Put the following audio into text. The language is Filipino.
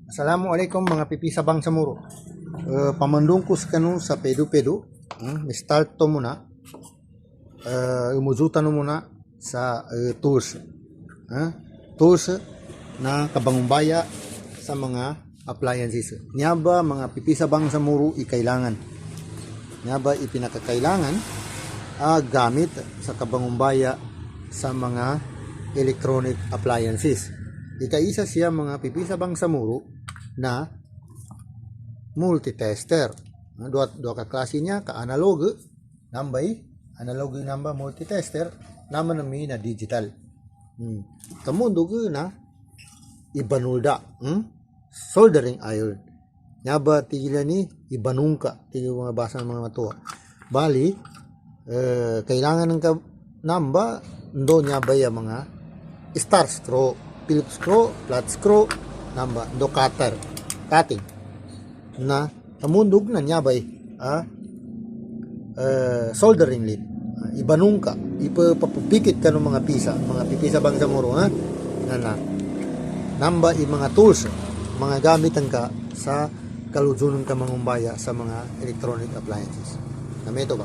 Assalamualaikum mga pipi sabang sa muro. Pamandungkus kanu sa pedu-pedu. Start to muna. Umuzutan muna sa tools. Tools na kabangumbaya sa mga appliances. Nyaba mga pipi sabang sa muro ikailangan. Nyaba ipinakakailangan gamit sa kabangumbaya sa mga electronic appliances. Ikaisa siya mga pipi sabang sa muro na multitester. Dua ka klase niya, ka analog, nambay, analog namba multitester, naman nami na digital. Kamundo ko na ibanulda, soldering iron. Nyaba tigila ni ibanungka, tigil mga basa ng mga matuwa. Bali, kailangan ng namba, ndo nyaba yung mga star screw, Phillips screw, flat screw, namba, ndo cutter, cutting na kamundog na nyabay soldering lead, ibanong ka ipapapikit ka ng mga pipisa bang sa muro na namba mga tools, mga gamitan ka sa kaluzunan ka mangumbaya sa mga electronic appliances na meto ba.